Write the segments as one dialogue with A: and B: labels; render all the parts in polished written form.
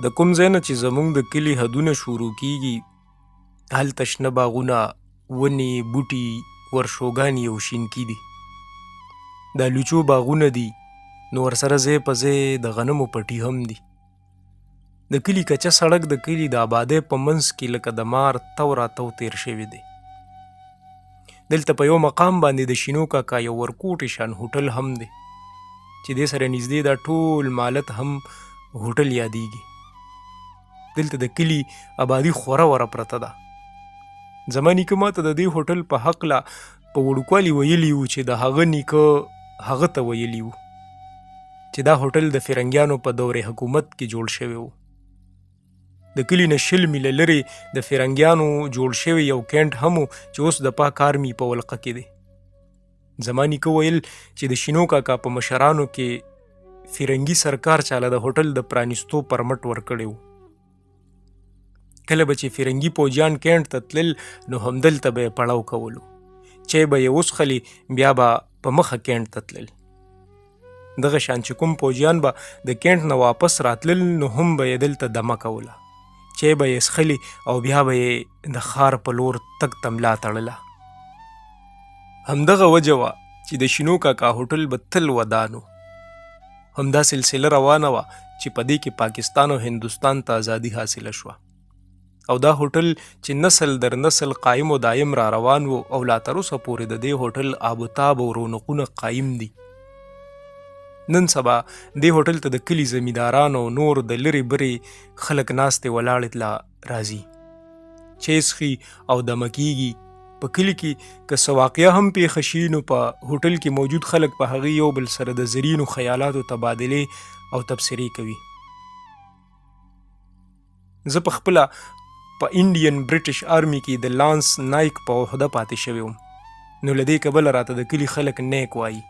A: د کوم ځای نه چې زموږ د کلي حدونه شروع کیږي هلته شنه باغونه، ونې، بوټي، ورشوګانې او شینکي دي. دا لوچو باغونه دي نو ورسره ځای په ځای د غنمو پټي هم دي. د کلي کچه سړک د کلي د آبادۍ په منځ کې لکه د مار تو راتو تیر شوی دی. دلته په یو مقام باندې د شینو کاکا یو ورکوټي شان هوټل هم دی چې دې سره نږدې دا ټول مالت هم هوټل یادیږي. دلته د کلي آبادي خوره وره پرته ده. زما نیکه ماته د دې هوټل په هکله په وړوکوالي ویلي وو چې د هغه نیکه هغه ته ویلي وو چې دا هوټل د فرنګیانو په دور حکومت کې جوړ شوی و. د کلي نه 100 میله لرې د فرنګیانو جوړ شوی یو کینټ هم و چې اوس د پاک آرمي په ولقه کې دی. زما نیکه ویل چې د شینو کاکا په مشرانو کې فرنګي سرکار چاله د هوټل د پرانیستو پرمټ ورکړی و. کله به چې فرنګي پوجیان کینټ ته تلل نو همدلته به یې پړاو کولو، چای به یې وڅښلې، بیا به په مخه کینټ ته تلل. دغه شان چې کوم پوجیان به د کینټ نه واپس راتلل نو هم به یې دلته دمه کوله، چای به یې څښلې او بیا به یې د ښار په لور تګ ته ملا تړله. همدغه وجه وه چې د شینو کاکا هوټل به تل ودان و. همدا سلسله روانه وه چې په دې کې پاکستان او هندوستان ته ازادي حاصله شوه او دا هوټل چې نسل در نسل قایم و دایم را روان و او لا تر اوسه پورې د دې هوټل آب و تاب او رونقونه قایم دي. نن سبا دې هوټل ته د کلي زمینداران او نور د لرې برې خلک ناستې ولاړې لا راځي، چای څښي او دمه کیږي. په کلي کې که څه واقعه هم پیښه شي نو په هوټل کې موجود خلک په هغې یو بل سره د زرینو خیالاتو تبادلې او تبصرې کوي. زه په خپله په انډین برټش آرمي کې د لانس نایک په عهده پاتې شوی وم، نو له دې کبله راته د کلي خلک نیک وایي.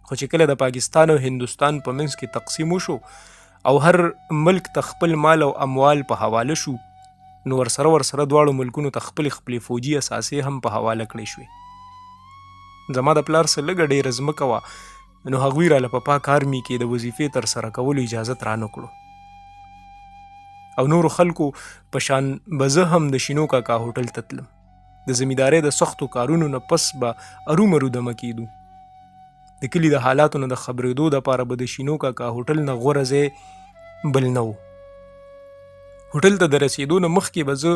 A: خو چې کله د پاکستان او هندوستان په منځ کې تقسیم وشو او هر ملک ته خپل مال او اموال په حواله شو نو ورسره دواړو ملکونو ته خپلې فوجي اساسې هم په حواله کړې شوې. زما د پلار څه لږه ډېره ځمکه وه نو هغوی راله په پاک آرمي کې د وظیفې ترسره کولو اجازت رانه کړو او نورو خلکو په شان به زه هم د شینو کاکا هوټل ته تلم. د زمیندارۍ د سختو کارونو نه پس به ارومرو دمه کېدو. د کلي د حالاتو نه د خبرېدو دپاره به د شینو کاکا هوټل نه غوره ځای بل نه و. هوټل ته د رسېدو نه مخکې به زه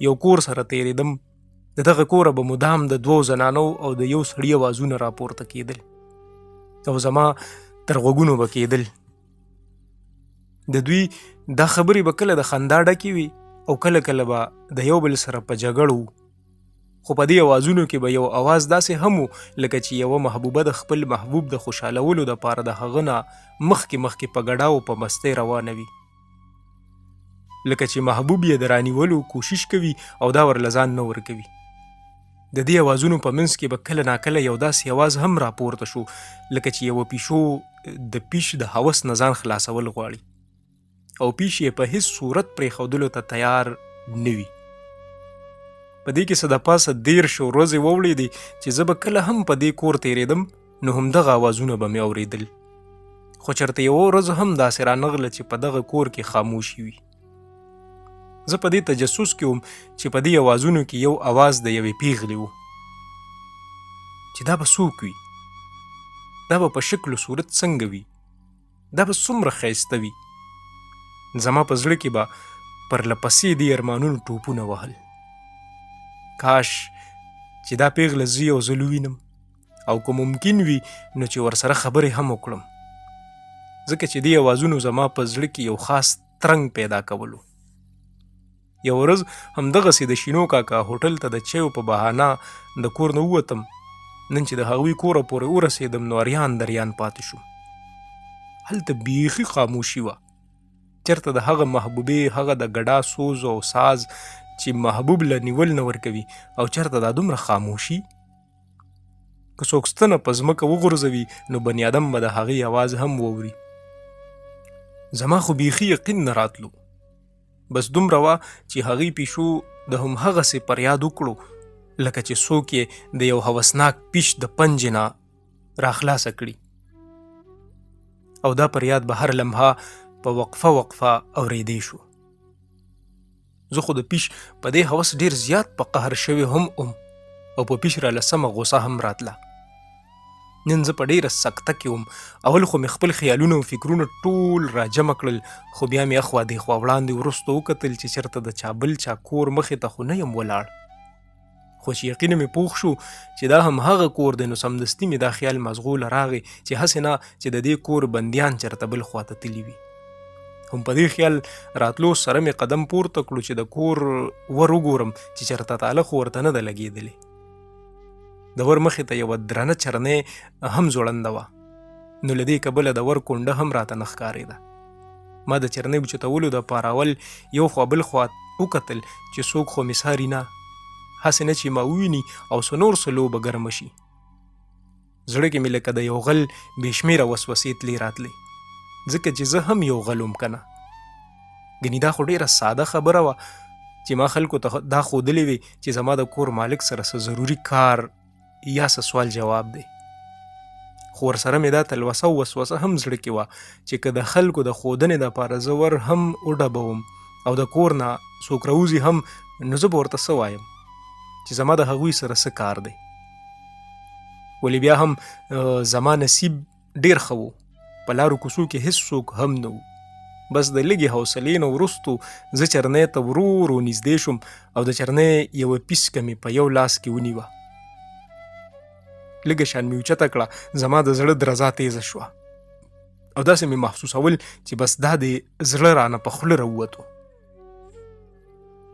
A: یو کور سره تېرېدم. د دغه کوره به مدام د 2 زنانو او د یو سړي اوازونه راپورته کېدل او زما تر غوږونو به کېدل. د دوی دا خبرې به کله د خندا ډکې وي او کله به د یو بل سره په جګړو وو. خو په دې اوازونو کې به یو اواز داسې هم و لکه چې یوه محبوبه د خپل محبوب د خوشحالولو دپاره د هغه نه مخکې په ګډاو په مستۍ روانه وي، لکه چې محبوب یې د رانیولو کوشش کوي او دا ورله ځان نه ورکوي. د دې اوازونو په منځ کې به کله ناکله یو داسې اواز هم راپورته شو لکه چې یوه پیشو د پیش د هوس نه ځان خلاصول غواړي او پیش یې په هیڅ صورت پرېښودلو ته تیار نه وي. په دې کې څه د پاسه 13 ورځې واوړېدې چې زه به کله هم په دې کور تېرېدم نو همدغه اوازونه به مې اورېدل. خو چېرته یوه ورځ هم داسې رانغله چې په دغه کور کې خاموشي وي. زه په دې تجسس کې وم چې په دې اوازونو کې یو اواز د یوې پیغلې و چې دا به څوک وي، دا به په شکل و صورت څنګه وي، دا به څومره ښایسته وي. زما په زړه کې به پرله پسې دې ارمانونو ټوپونه وهل. کاش چې دا پیغله زه یو ځل ووینم او که ممکن وي نو چې ورسره خبرې هم وکړم، ځکه چې دې اوازونو زما په زړه کې یو خاص ترنګ پیدا کولو. یو ورځ همدغسې د شینو کاکا هوټل ته د چایو په بهانه د کور نه ووتم. نن چې د هغوی کوره پورې ورسېدم نو اریان دریان پاتې شوم. هلته بیخي خاموشي وه. چېرته د هغه محبوبې هغه د ګډا سوز او ساز چې محبوب له نیول نه ورکوي او چېرته دا دومره خاموشي. که څوک ستنه په ځمکه وغورځوي نو بني ادم به د هغې اواز هم واوري. زما خو بیخي یقین نه راتلو. بس دومره وه چې هغې پیشو د همهغسې فریاد وکړو لکه چې څوک یې د یو هوسناک پیش د پنجې نه راخلاصه کړي او دا فریاد به هر لمحه په وقفه وقفه اورېدی شو. زه خو د پیش په دې هوس ډېر زیات په قهر شوی هم او په پیش راله سمه غوسه هم راتله. نن زه په ډېره سکته کې وم. اول خو مې خپل خیالونه او فکرونه ټول راجمع کړل، خو بیا مې اخوا دېخوا وړاندې وروسته وکتل چې چېرته د چا بل چا کور مخې ته خو نه یم ولاړ. خو چې یقینه مې پوخ شو چې دا هم هغه کور دی، نو سمدستي مې دا خیال مزغوله راغی چې هسې نه چې د دې کور بندیان چېرته بل خواته تللي وي. هم په دې خیال راتلو سره مې قدم پورته کړو چې د کور ور وګورم چې چېرته تاله خو ورته نه ده لګېدلې. د ور مخې ته یوه درنه چرنۍ هم ځوړنده وه، نو له دې کبله د ور کونډه هم راته نه ښکارېده. ما د چرنۍ اوچتولو دپاره اول یو خوا بل خوا وکتل چې څوک خو مې څاري نه، هسې نه چې ما وویني او څه نور څه لوبه ګرمه شي. زړه کې مې لکه د یو غل بې شمېره وسوسې تلې راتلې، ځکه چې زه هم یو غل وم که نه. ګنې دا خو ډېره ساده خبره وه چې ما خلکو ته دا ښودلې وې چې زما د کور مالک سره څه ضروري کار یا څه سوال جواب دی. خو ورسره مې دا تلوسه او وسوسه هم زړه کې وه چې که د خلکو د ښودنې دپاره زه ور هم وډبوم او د کور نه څوک راوځي هم، نو زه به ورته څه وایم چې زما د هغوی سره څه کار دی. ولې بیا هم زما نصیب ډېر ښه و، په لارو کوڅو کې هېڅ څوک هم نه و. بس د لږې حوصلې نه وروستو زه چرنۍ ته ورو ورو نږدې شوم او د چرنۍ یوه پیسکه مې په یو لاس کې ونیوه. لږه شان مې اوچته کړه، زما د زړه درزا تیزه شوه او داسې مې محسوسول چې بس دا د زړه رانه په خوله راووتو.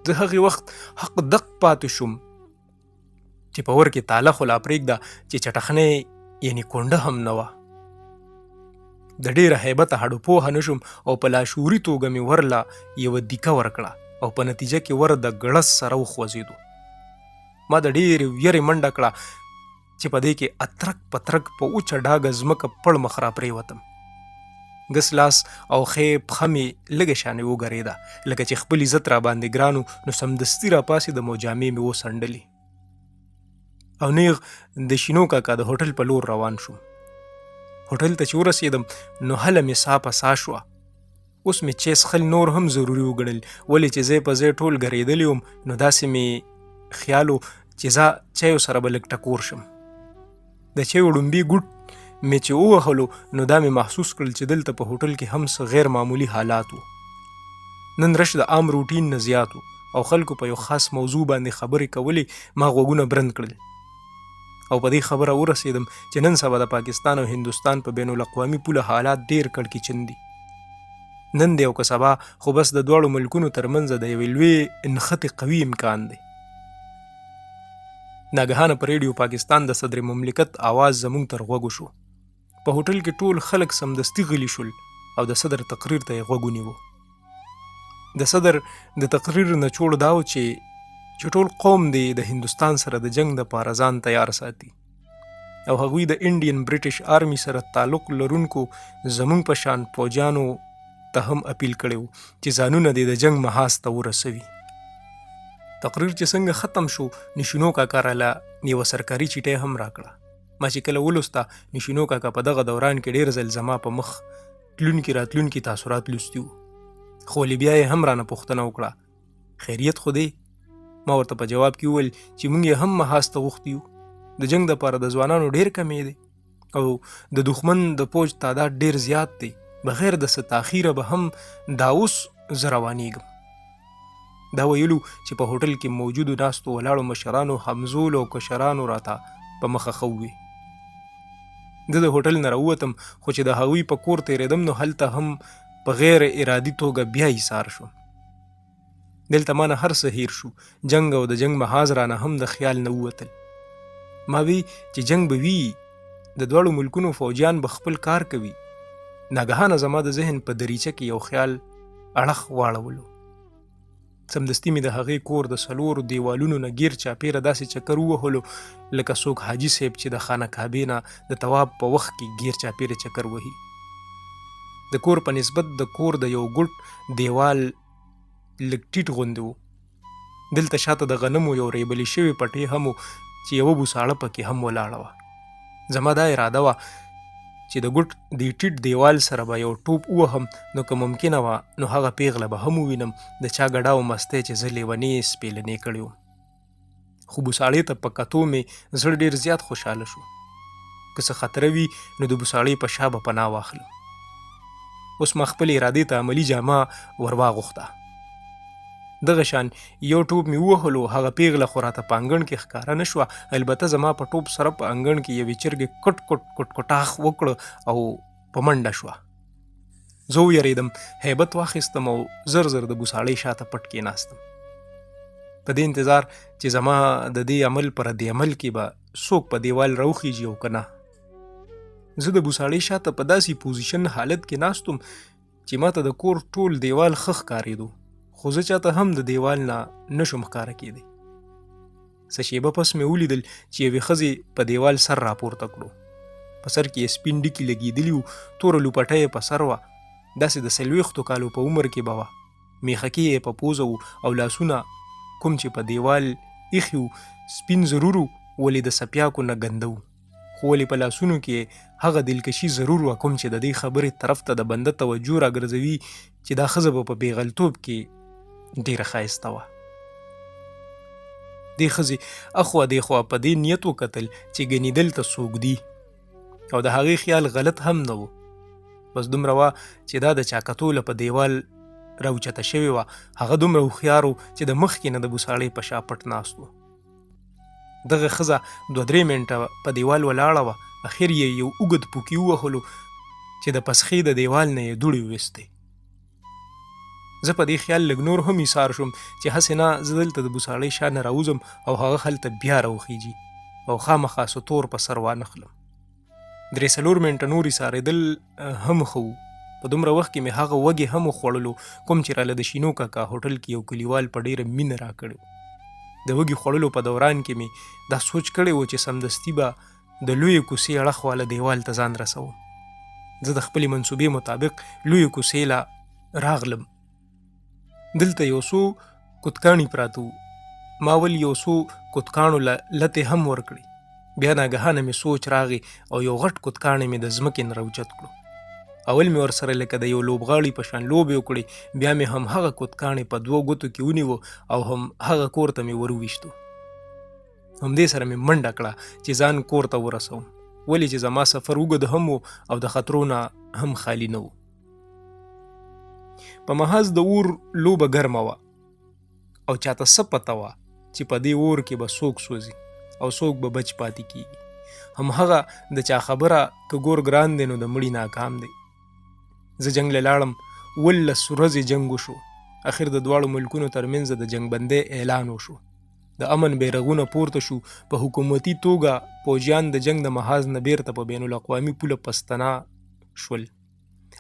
A: زه هغې وخت حق دق پاتې شوم چې په ور کې تاله خو لا پرېږده چې چټخنۍ یعنې کونډه هم نه وه. د ډېره هیبته هډو پوهه نه شوم او په لاشعوري توګه مې ورله یوه دیکه ورکړه او په نتیجه کې ور د ګړس سره وخوځېدو. ما د ډېرې ویرې منډه کړه چې په دې کې اترک پترک په اوچه ډاګه ځمکه پړ مخ را پرېوتم. ګس لاس او ښې پښه مې لږه شانې وګرېده، لکه چې خپل عزت را باندې ګرانو، نو سمدستي را پاسېدم او جامې مې وڅنډلې او نیغ د شینو کاکا د هوټل په لور روان شوم. هوټل ته چې ورسېدم نو هله مې سا په سا شوه. اوس مې چای څښل نور هم ضروري وګڼل، ولې چې ځای په ځای ټول ګرېدلی وم، نو داسې مې خیال و چې زه چایو سره به لږ ټکور شم. د چایو ړومبي ګوټ مې چې ووهلو نو دا مې محسوس کړل چې دلته په هوټل کې هم څه غیر معمولي حالات وو. نن رش د عام روټین نه زیات و او خلکو په یو خاص موضوع باندې خبرې کولې ما غوږونه برند کړل او په دې خبره ورسېدم چې نن سبا د پاکستان او هندوستان په بین الاقوامي پوله حالات ډېر کړکېچن دي. نن دی او که سبا خو بس د دواړو ملکونو ترمنځ د یوې لویې نښتې قوي امکان دی. ناګهانه په ریډیو پاکستان د صدر مملکت آواز زموږ تر غوږو شو. په هوټل کې ټول خلک سمدستي غلي شول او د صدر تقریر ته یې غوږ ونیو. د صدر د تقریر نچوړ دا و چې ټول قوم دی د هندوستان سره د جنگ دپاره ځان تیار ساتي او هغوی د انډین برټش آرمي سره تعلق لرونکو زموږ په شان فوجیانو ته هم اپیل کړی و چې ځانونه دې د جنگ محاذ ته ورسوي. تقریر چې څنګه ختم شو، نشینو کاکا راله یوه سرکاري چیټۍ هم راکړه. ما چې کله ولوسته، نشینو کاکا په دغه دوران کې ډېر ځل زما په مخ تلونکي راتلونکي تاثرات لوستي وو، خو بیا یې هم رانه پوښتنه وکړه، خیریت خو دی؟ ما ورته په جواب کې وویل چې موږ یې هم محاذ ته غوښتي یو. د جنگ دپاره د ځوانانو ډېر کمې دی او د دښمن د پوج تعداد ډېر زیات دی، بغیر د څه تاخیره به هم دا اوس زه روانېږم. دا ویلو چې په هوټل کې موجودو ناستو ولاړو مشرانو همزولو او کشرانو راته په مخه ښه ووی. د هوټل نه راووتم، خو چې د هغوی په کور تېرېدم نو هلته هم په غیر ارادي توګه بیا ایسار شوم. دلته ما نه هر څه هیر شو، جنگ او د جنگ محاذ رانه هم د خیال نه ووتل. ما وی چې جنگ به وي، د دواړو ملکونو فوجیان به خپل کار کوي. ناګهانه زما د ذهن په دریچه کې یو خیال اړخ واړولو. سمدستي مې د هغې کور د څلورو دیوالونو نه ګیر چاپېره داسې چکر ووهلو لکه څوک حاجي صاحب چې د خانه کعبې نه د طواف په وخت کې ګیر چاپېره چکر وهي. د کور په نسبت د کور د یو ګوټ دیوال لږ ټیټ غوندې و. دلته شاته د غنمو یو ریبلې شوې پټۍ هم و چې یوه بوساړه پکې هم ولاړه وه. زما دا اراده وه چې د ګوټ د ټیټ دیوال سره به یو ټوپ ووهم نو که ممکنه وه نو هغه پیغله به هم ووینم د چا ګډا او مستۍ چې زه لیونې سپېلنې کړې وم. خو بوساړې ته په کتو مې زړه ډېر زیات خوشحاله شو. که څه خطره وي نو د بوساړې په شا به پناه واخلم. اوس ما خپل ارادې ته عملي جامه ور واغوښته. دغه شان یو ټوپ مې ووهلو، هغه پیغله خو راته په انګړ کې ښکاره نه شوه. البته زما په ټوپ سره په انګړ کې یوې چرګې کټ کټ کټ کټاخ وکړه او په منډه شوه. زه ویرېدم، هیبت واخیستم او زر زر د بوساړۍ شاته پټ کېناستم په دې انتظار چې زما د دې عمل پر رد عمل کې به څوک په دیوال راوخیږي او که نه. زه د بوساړۍ شاته په داسې پوزیشن حالت کې ناست وم چې ماته د کور ټول دیوال ښه ښکارېدو، خو زه چاته هم د دیوال نه نشم ښکاره کېدی. څه شېبه پس مې ولیدل چې یوې ښځې په دیوال سر راپورته کړو. په سر کې یې سپین ډکي لګېدلي وو، توره لوپټه یې په سر وه، داسې د 40 کالو په عمر کې به وه. میخکې یې په پوزه وو او لاسونه کوم چې په دیوال ایښي وو سپین ضرور وو، ولې د څپیاکو نه ګنده وو، خو ولې په لاسونو کې هغه دلکشي ضرور وه کوم چې د دې خبرې طرف ته د بنده توجه راګرځوي چې دا ښځه به په بېغلتوب کې ډېره ښایسته وه. دې ښځې اخوا دېخوا په دې نیت وکتل چې ګنې دلته څوک دي او د هغې خیال غلط هم نه و. بس دومره وه چې دا د چا کتوله په دیوال راوچته شوې وه. هغه دومره هوښیار و چې د مخکې نه د بوساړۍ په شا پټ ناست و. دغه ښځه 2-3 منټه په دیوال ولاړه وه. اخر یې یو اوږد پوکي ووهلو چې د پسخې د دیوال نه یې دوړې وویستې. زه په دې خیال لږ نور هم ایثار شوم چې هسې نه زه دلته د بوساړۍ شا نه راوځم او هغه هلته بیا راوخیږي او خامخا ستور په سر وانخلم. 3-4 منټه نور ایثارېدل هم ښه وو. په دومره وخت کې مې هغه وږې هم وخوړلو کوم چې راله د شینو کاکا هوټل کې یو کلیوال په ډېره مینه راکړی و. د وږي خوړلو په دوران کې مې دا سوچ کړی و چې سمدستي به د لویې کوڅې اړخ واله دیوال ته ځان رسوم. زه د خپلې منصوبې مطابق لویې کوڅې له راغلم. دلته یو څو کوتکاڼي پراته وو. ما ول یو څو کوتکاڼو له لتې هم ورکړې. بیا ناګهانه مې سوچ راغی او یو غټ کوتکاڼی مې د ځمکې نه راوچت کړو. اول مې ورسره لکه د یو لوبغاړي په شان لوبې وکړې. بیا مې هم هغه کوتکاڼی په 2 ګوتو کې ونیوه او هم هغه کور ته مې ورویشتو. همدې سره مې منډه کړه چې ځان کور ته ورسوم، ولې چې زما سفر اوږد هم و او د خطرو نه هم خالی نه و. په محض د اور لوبه ګرمه وه او چاته څه پته وه چې په دې اور کې به څوک سوځي او څوک به بچ پاتې کیږي. همهغه د چا خبره که ګور ګران دی نو د مړي ناکام دی. زه جنګ له لاړم. 19 ورځې جنګ وشو. اخر د دواړو ملکونو ترمنځ د جنګ بندۍ اعلان وشو. د امن بیرغونه پورته شو. په حکومتي توګه پوځیان د جنګ د محاذ نه بیرته په بین الاقوامي پوله پستنا شول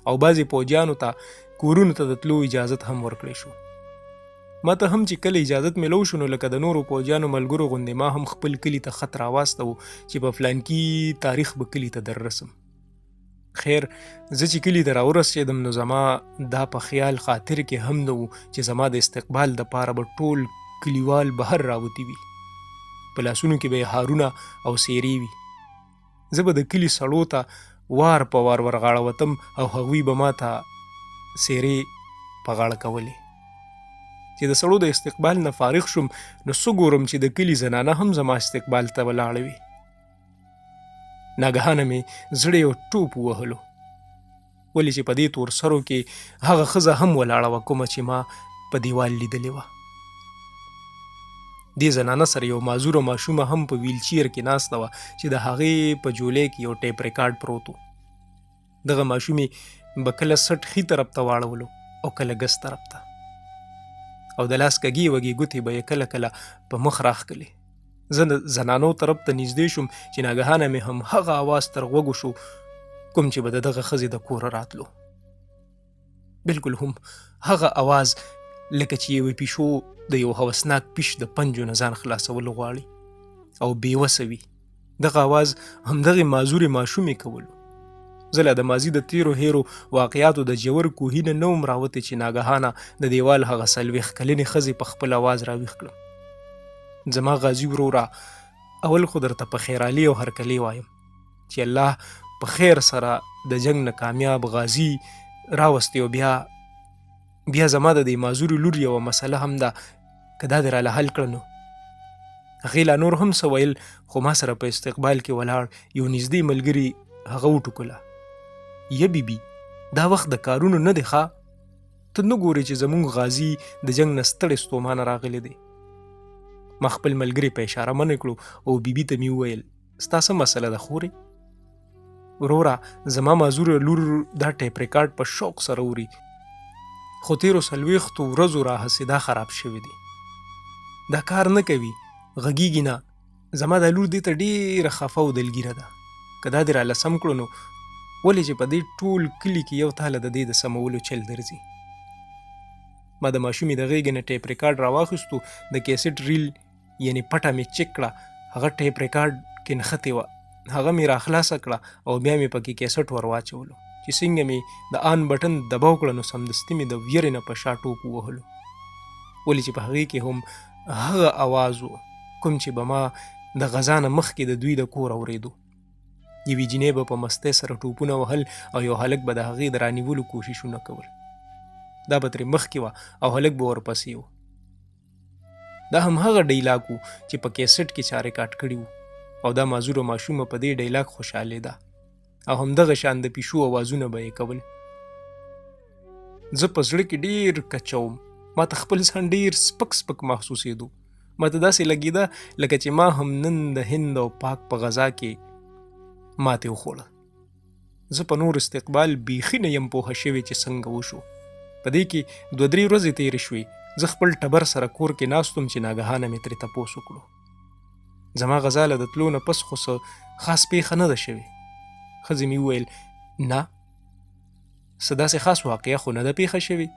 A: او بعضې پوځیانو ته کورونو ته د تلو اجازت هم ورکړی شو. ما ته هم چې کله اجازت میلو شو نو لکه د نورو پوځیانو ملګرو غوندې ما هم خپل کلي ته خط راواستو چې په فلانکي تاریخ به کلي ته در رسم. خیر زه چې کلي ته راورسېدم نو زما دا په خیال خاطر کې هم نه و چې زما د استقبال دپاره به ټول کلیوال بهر راوتي وي. په لاسونو کې به یې هارونه او سیرې وي. زه به د کلي سړو ته وار په وار ورغاړه او هغوی به ما ته سیرې په غاړه کولې. چې د سړو د استقبال نه فارغ شوم نو څه ګورم چې د کلي زنانه هم زما استقبال ته ولاړه وي. ناګهانه مې زړه یو ټوپ ووهلو، ولې چې په دې تور سرو کې هغه ښځه هم ولاړه وه کومه چې ما په دیوال لیدلې وه. دې زنانه سره یو معذوره ماشومه هم په ویلچیر کې ناسته وه چې د هغې په جولۍ کې یو ټیپ ریکارډ پروت و. دغه ماشومې به کله سټ ښي طرف ته واړولو او کله ګس طرف ته، او د لاس کږې وږې ګوتې به یې کله کله په مخ راښکلې. زه د زنانو طرف ته نږدې شوم چې ناګهانه مې هم هغه اواز تر غوږو شو کوم چې به د دغه ښځې د کوره راتلو. بلکل هم هغه اواز لکه چې یوې پیشو د یو هوسناک پیش د پنجو نه ځان خلاصول غواړي او بېوسه وي. دغه اواز همدغې معذورې ماشومې کولو. زه لا د ماضي د تیرو هیرو واقعاتو د ژور کوهي نه نه وم راوتی چې ناګهانه د دیوال هغه 40 کلنې ښځې په خپل اواز راویښ کړم. زما غازي وروره، اول خو درته په خیرالي او هرکلي وایم چې الله په خیر سره د جنگ نه کامیاب غازی راوستی او بیا زما د دې معذورې لور یوه مسله هم ده که دا دې راله حل کړه نو. هغې لا نور هم څه ویل خو ما سره په استقبال کې ولاړ یو نږدې ملګري هغه وټوکله، یا بیبي دا وخت د کارونو نه دی ښه؟ ته نه ګورې چې زموږ غازي د جنگ نه ستړی ستومانه راغلی دی. ما خپل ملګري په اشاره منع کړو او بیبي ته مې وویل ستا څه مسله ده خورې؟ وروره زما معذوره لور دا ټیپ ریکارډ په شوق سره اوري، خو تیرو 40 ورځو راهسې دا خراب شوی دی. دا کار نه کوي، غږیږي نه. زما دا لور دې ته ډېره خفه او دلګیره ده. که دا دې راله سم کړو نو ولې چې په دې ټول کلي کې یو تاله د دې د سمولو چل درځي. ما د ماشومې د غېږې نه ټیپ ریکارډ راواخیستو، د کیسټ ریل یعنې پټه مې چک کړه، هغه ټیپ ریکارډ کې نښتې وه، هغه مې راخلاصه کړه او بیا مې پکې کیسټ ور واچولو چې څنګه مې د آن بټن دباو کړه نو سمدستي مې د ویرې نه په شا ټوپ ووهلو، ولې چې په هغې کې هم هغه اواز و کوم چې به ما د غذا نه مخکې د دوی د کور اورېدو. یوې جینۍ به په مستۍ سره ټوپونه وهل او یو هلک به د هغې د رانیولو کوششونه کول. دا به ترې مخکې وه او هلک به ورپسې و. دا هم هغه ډیلاګ و چې په کیسټ کې چا ریکارډ کړي وو او دا معذوره ماشومه په دې ډیلاګ خوشحالېده او همدغه شان د پیشو اوازونه به یې کول. زه په زړه کې ډېر کچه وم، ما ته خپل ځان ډېر سپک سپک محسوسېدو. ما ته داسې لګېده لکه چې ما هم نن د هند او پاک په غذا کې ماتې وخوړه. زه په نور استقبال بیخي نه یم پوهه شوې چې څنګه وشو. په دې کې 2-3 ورځې تېرې شوې. زه خپل ټبر سره کور کې ناست وم چې ناګهانه مې ترې تپوس وکړو. زما غذا له د تلو نه پس خو څه خاص پیښه نه ده شوې. ښځې مې وویل نه څه داسې خاص واقعه خو نه ده پیښه شوې،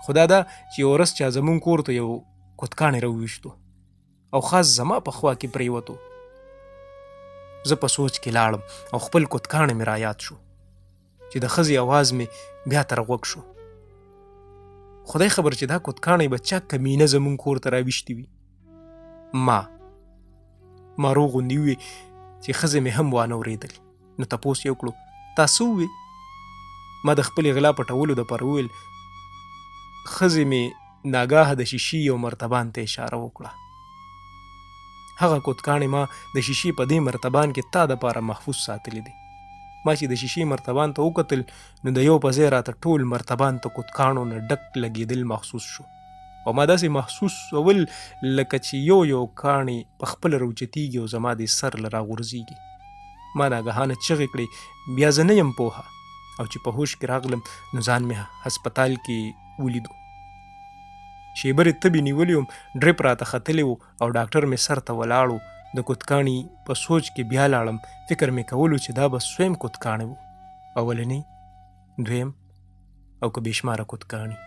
A: خو دا ده چې یو ورځ چا زمونږ کور ته یو کوتکاڼی راوویشتو او خاص زما په خوا کې پرېوتو. زه په سوچ کې لاړم او خپل کوتکاڼی مې رایاد شو چې د ښځې اواز مې بیا تر غوږ شو. خدای خبر چې دا کوتکاڼی به چا کمینه زمونږ کور ته راویشتي وي. ما روغ غوندې ووې چې ښځې مې هم وانه اورېدل. نو تپوس یې وکړو تا څه ووې؟ ما د خپلې غلا پټولو دپاره وویل ښځې مې ناګاهه د شیشې یو مرتبان ته اشاره وکړه. هغه کوتکاڼی ما د شیشې په دې مرتبان کې تا دپاره محفوظ ساتلی دی. ما چې د شیشې مرتبان ته وکتل نو د یو په ځای راته ټول مرتبان ته کوتکاڼو نه ډک لګېدل محسوس شو او ما داسې محسوسول لکه چې یو کاڼی په خپله راوچتېږي او زما د سر له راغورځېږي. ما ناګهانه چغې کړې بیا زه نه یم پوهه او چې په هوش کې راغلم نو ځان مې هسپتال کې ولیدو. شیبرې تبې نیولې وم، ډریپ راته ختلی و او ډاکټر مې سر ته ولاړ و. د کوتکاڼي په سوچ کې بیا لاړم، فکر مې کولو چې دا به سویم کوتکاڼی و، اولنی، دویم او که بېشماره کوتکاڼي.